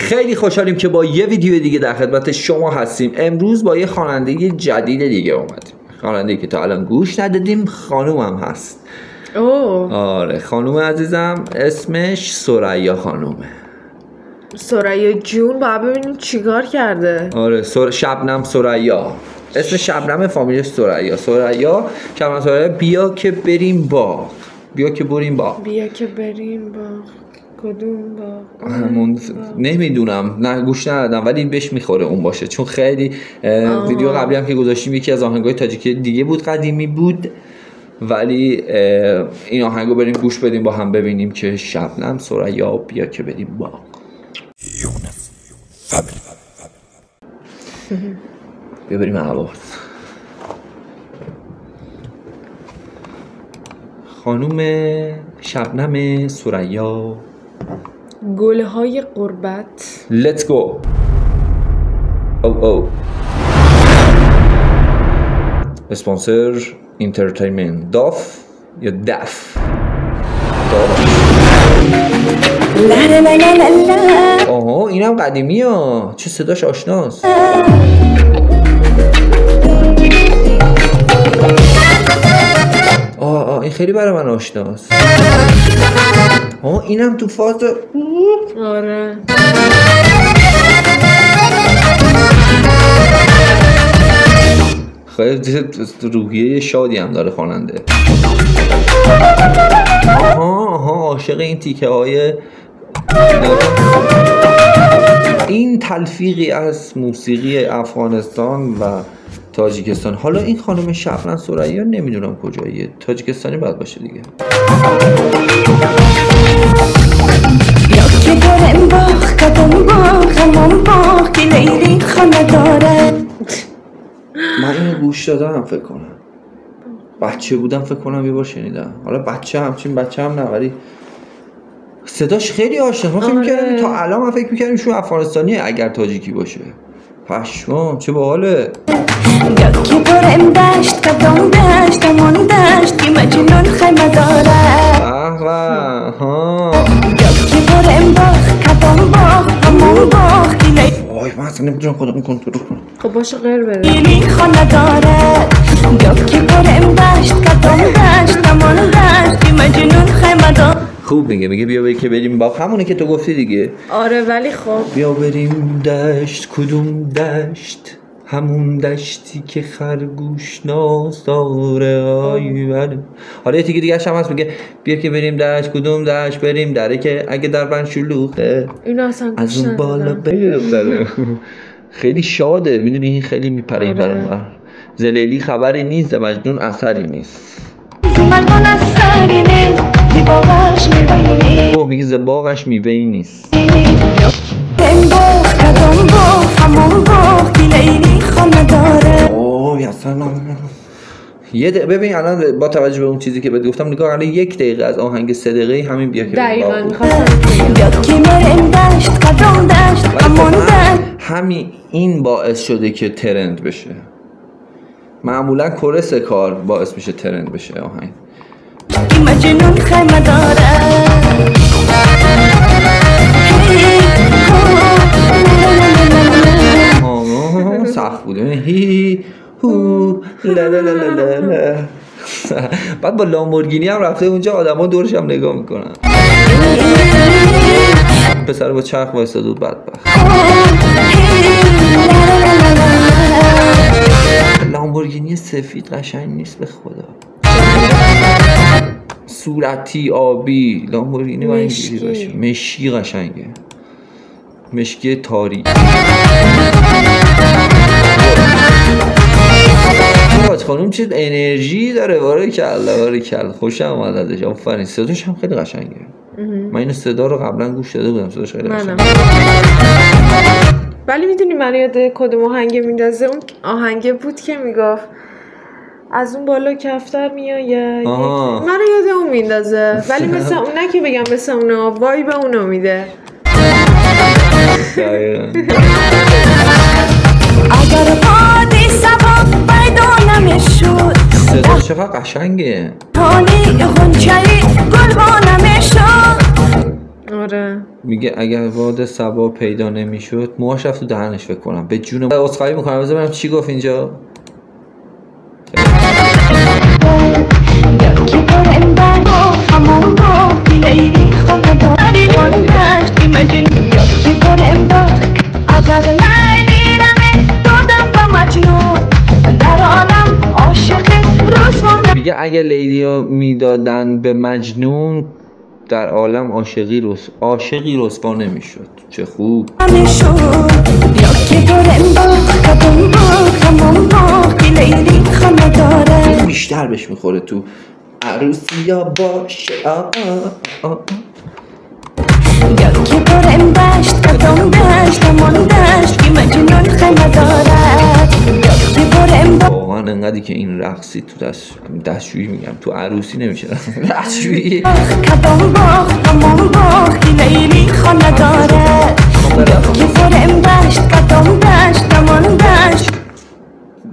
خیلی خوشحالیم که با یه ویدیو دیگه در خدمت شما هستیم. امروز با یه خواننده جدید دیگه اومدیم، خواننده‌ای که تا الان گوش ندادیم. خانومم هست. آره خانوم عزیزم، اسمش ثریا خانومه. ثریا جون، باید ببینیم چیکار کرده. آره شبنم ثریا، اسم شبنم فامیلش ثریا. شبنم ثریا. بیا که بریم باغ. بیا که بریم باغ. کدوم باغ؟ همون نمیدونم، نه گوش ندادم، ولی بهش میخوره اون باشه، چون خیلی ویدیو قبلی هم که گذاشتیم یکی از آهنگای تاجیکی دیگه بود، قدیمی بود، ولی این آهنگو بریم گوش بدیم با هم ببینیم که شبنم ثریا بیا که بریم باغ. بیا بریم عباس. خانوم شبنم ثریا، گلهای قربت. Let's go. اسپانسر انترتینمنت. داف یا دف؟ آها اینم قدیمی ها، چه صداش آشناست. این خیلی برای من آشناست. اینم تو فاز. آره خیلی روحیه شادی هم داره خواننده. عاشق این تیکه های، این تلفیقی از موسیقی افغانستان و تاجیکستان. حالا این خانم شبنم ثریا نمیدونم کجاییه، تاجیکستانی باید باشه دیگه. من اینو گوش دادم فکر کنم، بچه بودم فکر کنم یه بار شنیدم. حالا بچه هم نه، ولی صداش خیلی آشنا. من فکر می‌کردم تا الان، من فکر می‌کردم شو افغانستانیه اگر تاجیکی باشه. پشمام چه باحاله. یکی برم دشت قدم دشت امون دشت که مجنون خیمه داره. یکی برم باغ قدم باغ امون باغ که وای من اصلا نمیتونم خودم کنترل کنم. خب باشه غیر بده. این خانه داره. یکی برم دشت قدم دشت امون دشت که مجنون خیمه داره. خوب میگه بیا که بریم باغ، همونه که تو گفتی دیگه. آره ولی خب بیا بریم دشت. کدوم دشت؟ همون دشتی که خرگوش ناز داره. حالا یه تیکه دیگه هم هست میگه بیا که بریم دشت. کدوم دشت؟ بریم دره که اگه در بند شلوغه اینو اصلا از اون بالا بریم. خیلی شاده، میدونی این خیلی میپره این برون. زلیلی خبری نیست، مجنون اثری نیست. میگه زباغش میوه‌ای نیست. ببین الان با توجه به اون چیزی که بهت گفتم، نگاه الان 1 دقیقه از آهنگ 3 دقیقه‌ای همین بیا که دقیقاً همین این باعث شده که ترند بشه. معمولا کورس کار باعث میشه ترند بشه آهنگ. مجنون خیمه داره. سخت بوده. بعد با لامبورگینی هم رفته اونجا، آدم ها دورش هم نگاه میکنن. پسر با چرخ وایستاد بود بدبخت. لامبورگینی سفید قشنگ نیست به خدا. صورتی آبی لامبورگینی باید اینجوری باشه. مشکی قشنگه، مشکی تاریک. خانوم چه انرژی داره. بارکالله خوشم اومد ازش. آفرین. صداش هم خیلی قشنگه. من این صدا رو قبلا گوش داده بودم، صداش خیلی قشنگه. ولی میدونی من یاد کدوم آهنگ میندازه؟ اون آهنگ بود که میگفت از اون بالا کفتر میآید. منو یاد اون میندازه، ولی مثل اون نه که بگم مثل اونا، وایب اونو میده. اگر بادی سبا پیدا نمیشد، صدا چقدر قشنگه. حالی غنچه‌ای گل با نمیشد. آره میگه اگر باد صبا پیدا نمیشد موهاش رفت تو دهنش فکر کنم به جون عذرخواهی میکنم بذار ببینم چی گفت اینجا میگه اگه لیلی رو میدادن به مجنون در عالم عاشقی رسوا نمیشد. چه خوب. بیشتر بهش میخوره تو عروسی یا باشه که برم دشت قدم دشت امان دشت که مجنون خمه دارد که برم واقعا انقدری که این رقصی تو دستشویی میگم تو عروسی نمیشه دستشویی قدم باخت امان باخت که لیلی خانه دارد که برم دشت قدم دشت امان دشت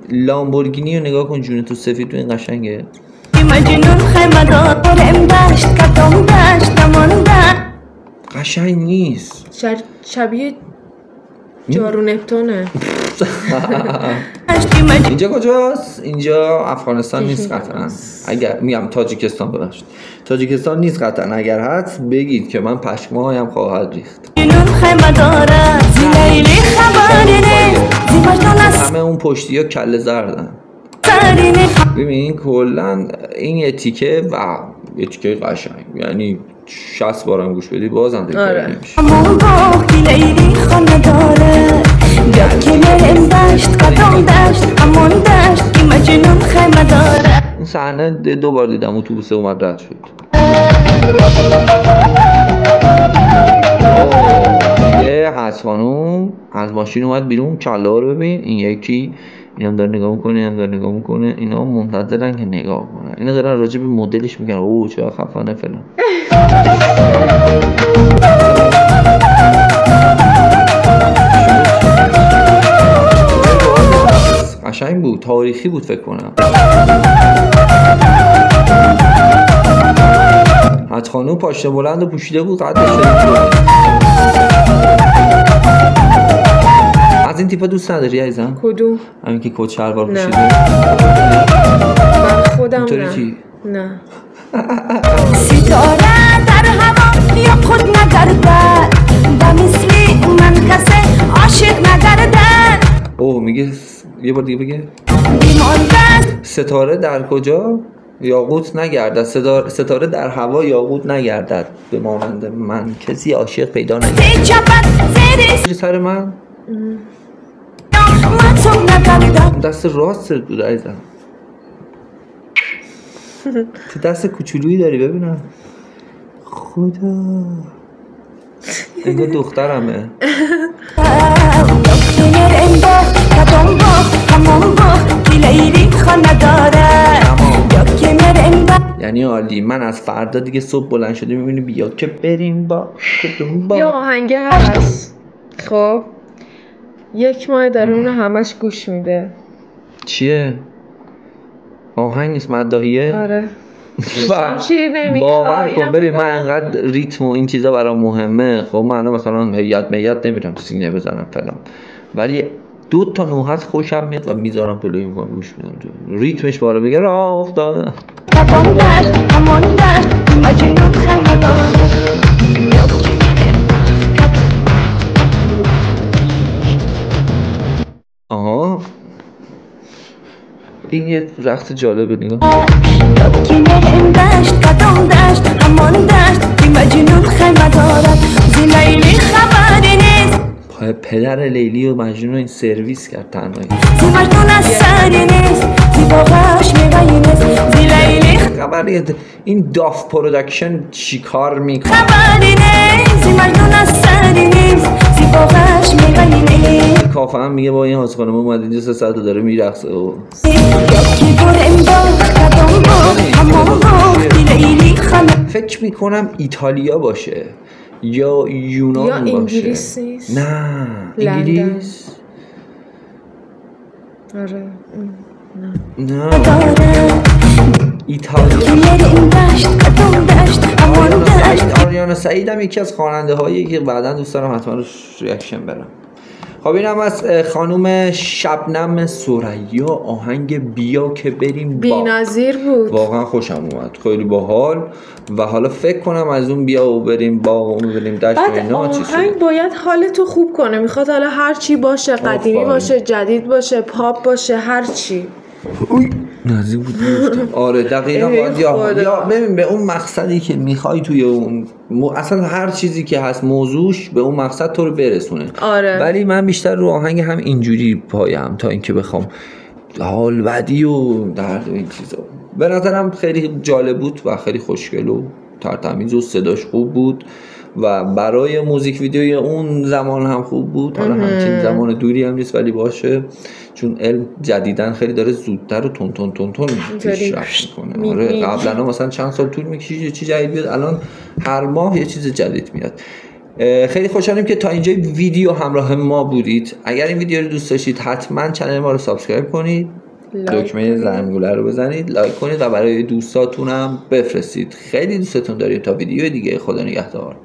لامبورگینی رو نگاه کن جون تو سفید تو این قشنگه که مجنون خمه دارد برم دشت قدم دشت امان دشت قشنگ نیست شبیه جارو نپتونه اینجا کجاست؟ اینجا افغانستان نیست قطعا اگر میگم تاجیکستان ببخشید تاجیکستان نیست قطعا اگر هست بگید که من پشماهایم خواهد ریخت همه اون پشتی ها کله زردن ببین کلن این یه تیکه و یه تیکه قشنگ یعنی 60 بارم گوش بدی بازم تکرار نمیشه این صحنه 2 بار دیدم اتوبوس اومد رد شد یه حسفانو از ماشین اومد بیرون کله ها رو ببین این یکی اینم داره نگاه میکنه اینم داره نگاه میکنه اینا منتظرن که نگاه کنن اینا دارن راجع به مدلش میگن اوه چه خفنه فلان قشنگ بود تاریخی بود فکر کنم حد خانوم پاشنه بلند و پوشیده بود قدش از این تیپا دوست نداری عزیزم؟ کدوم؟ همین که کت شلوار پوشیده من خودم نه ستاره در هوا یا خود نگردد و مثلی من کسی عاشق نگردد اوه میگه یه بار دیگه بگه ستاره در کجا؟ یاقوت نگردد ستاره در هوا یاقوت نگردد به مانند من کسی عاشق پیدا نگردد سر من دست راست بود عزیزم تو دست کوچولویی داری ببینم خدا انگار دخترمه یعنی عالی من از فردا دیگه صبح بلند شده میبینی بیا که بریم با یا آهنگه هست خب 1 ماه داره اونو همش گوش میده چیه؟ آهنگ نیست مداحیه؟ آره باور کن ببین من انقدر ریتم و این چیزا برام مهمه خب من مثلا میت نمیرم سینه بزنم فلان ولی 2 تا نوحت خوشم میاد و میذارم پلوی میکنم گوش میدم ریتمش باره بگه راه افتادم آها این یه رقص جالبه نگاه پدر لیلی و مجنون این سرویس کرد تنهایی خبری این داف پرودکشن چی کار میکنه کافه هم میگه با این حاج خانم اومد اینجا 3 ساعت داره میرقصه فکر میکنم ایتالیا باشه یا یونان یا باشه انگلیس نه انگلیس آره نه آریانا سعید هم یکی از خواننده هایی که بعدا دوست دارم حتما روش ریاکشن برم. خب اینم از خانوم شبنم ثریا، آهنگ بیا که بریم بی‌نظیر بود، واقعا خوشم اومد، خیلی باحال. و حالا فکر کنم از اون بیا و بریم باغ و بریم دشت و اینا چیزی. آهنگ باید حالتو خوب کنه، میخواد حالا هر چی باشه، قدیمی باشه، جدید باشه، پاپ باشه، هر چی. نزدیک بود گفتم. آره دقیقاً باید یا ببین به اون مقصدی که میخوای توی اون اصلا هر چیزی که هست موضوعش به اون مقصد تو رو برسونه. آره. ولی من بیشتر رو آهنگ هم اینجوری پایم تا اینکه بخوام حال بدی و درد و این چیزا. به نظرم خیلی جالب بود و خیلی خوشگل و ترتمیز و صداش خوب بود و برای موزیک ویدیوی اون زمان هم خوب بود. حالا همچین زمان دوری هم نیست ولی باشه، چون علم جدیدن خیلی داره زودتر و تون پیشرفت میکنه. آره قبلا مثلا چند سال طول میکشید یه چیز جدید بیاد، الان هر ماه یه چیز جدید میاد. خیلی خوشحالیم که تا اینجا ویدیو همراه ما بودید. اگر این ویدیو رو دوست داشتید حتما کانال ما رو سابسکرایب کنید، دکمه زنگوله رو بزنید، لایک کنید و برای دوستاتون هم بفرستید. خیلی دوستتون داریم. تا ویدیو دیگه، خدا نگهدار.